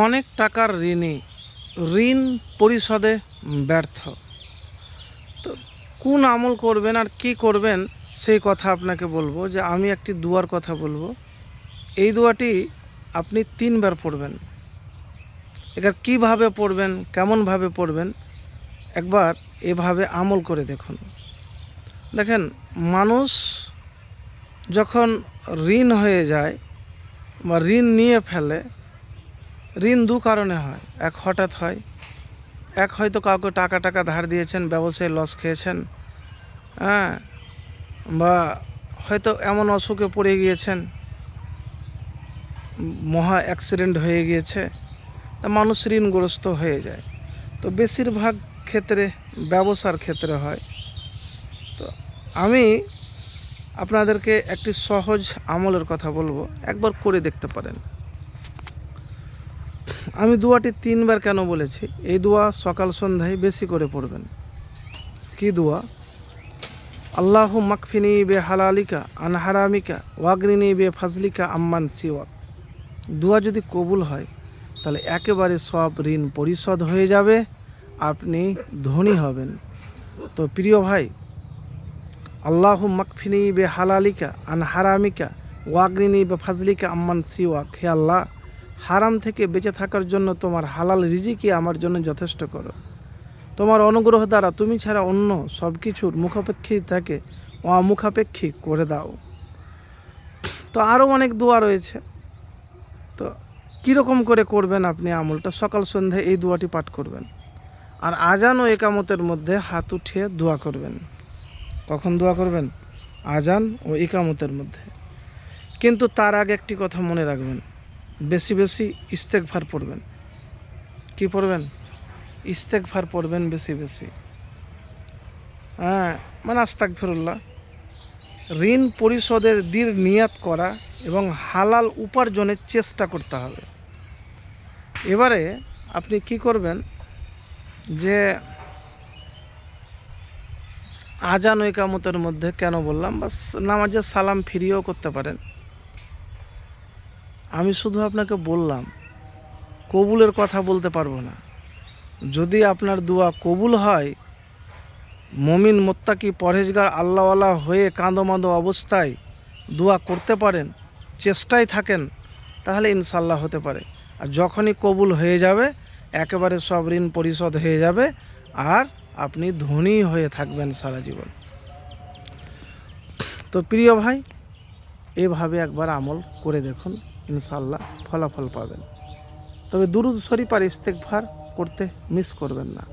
অনেক টাকার ঋণ পরিশোধে ব্যর্থ। তো কোন আমল করবেন আর কি করবেন সেই কথা আপনাকে বলবো। যে আমি একটি দুয়ার কথা বলবো, এই দোয়াটি আপনি 3 বার পড়বেন। এবার কীভাবে পড়বেন, কেমনভাবে পড়বেন, একবার এভাবে আমল করে দেখুন। দেখেন, মানুষ যখন ঋণ হয়ে যায় বা ঋণ নিয়ে ফেলে, ঋণ দু কারণে হয়। এক হঠাৎ হয়, এক হয়তো কাউকে টাকা ধার দিয়েছেন, ব্যবসায় লস খেয়েছেন, হ্যাঁ, বা হয়তো এমন অসুখে পড়ে গিয়েছেন, মহা অ্যাক্সিডেন্ট হয়ে গিয়েছে, তা মানুষ ঋণগ্রস্ত হয়ে যায়। তো বেশিরভাগ ক্ষেত্রে ব্যবসার ক্ষেত্রে হয়। তো আমি আপনাদেরকে একটি সহজ আমলের কথা বলবো, একবার করে দেখতে পারেন। আমি দোয়াটি 3 বার কেন বলেছি, এই দোয়া সকাল সন্ধ্যায় বেশি করে পড়বেন। কি দোয়া? আল্লাহু মাকফিনি বে হালালিকা আন হারামিকা ওয়াগনিনি বে ফাজলিকা আম্মান সিওয়াক। দোয়া যদি কবুল হয় তাহলে একেবারে সব ঋণ পরিশোধ হয়ে যাবে, আপনি ধনী হবেন। তো প্রিয় ভাই, আল্লাহু মাকফিনি বে হালালিকা আন হারামিকা ওয়াগনিনি বে ফাজলিকা আম্মান সিওয়াক। হে আল্লাহ, হারাম থেকে বেঁচে থাকার জন্য তোমার হালাল রিজিকই আমার জন্য যথেষ্ট করো। তোমার অনুগ্রহ দ্বারা তুমি ছাড়া অন্য সব কিছুর মুখাপেক্ষী থাকে অমুখাপেক্ষী করে দাও। তো আরও অনেক দোয়া রয়েছে। তো কীরকম করে করবেন আপনি আমলটা? সকাল সন্ধ্যে এই দোয়াটি পাঠ করবেন, আর আজান ও একামতের মধ্যে হাত উঠিয়ে দোয়া করবেন। কখন দোয়া করবেন? আজান ও একামতের মধ্যে। কিন্তু তার আগে একটি কথা মনে রাখবেন, বেশি বেশি ইস্তেগফার পড়বেন। কি পড়বেন? ইস্তেগফার পড়বেন বেশি বেশি। হ্যাঁ, মানে আস্তাগফিরুল্লাহ। ঋণ পরিশোধের দৃঢ় নিয়াত করা এবং হালাল উপার্জনের চেষ্টা করতে হবে। এবারে আপনি কি করবেন, যে আজান ও ইকামতের মধ্যে কেন বললাম, বা নামাজের সালাম ফিরিয়েও করতে পারেন। আমি শুধু আপনাকে বললাম, কবুলের কথা বলতে পারবো না। যদি আপনার দোয়া কবুল হয়, মুমিন মোত্তাকি পরহেজগার আল্লাহওয়ালা হয়ে কাঁদোমাঁদো অবস্থায় দোয়া করতে পারেন, চেষ্টায় থাকেন, তাহলে ইনশাল্লাহ হতে পারে। আর যখনই কবুল হয়ে যাবে, একেবারে সব ঋণ পরিশোধ হয়ে যাবে, আর আপনি ধনী হয়ে থাকবেন সারা জীবন। তো প্রিয় ভাই, এভাবে একবার আমল করে দেখুন, ইনশাল্লাহ ফলাফল পাবেন। তবে দুরূদ শরীফ আর ইস্তেগফার করতে মিস করবেন না।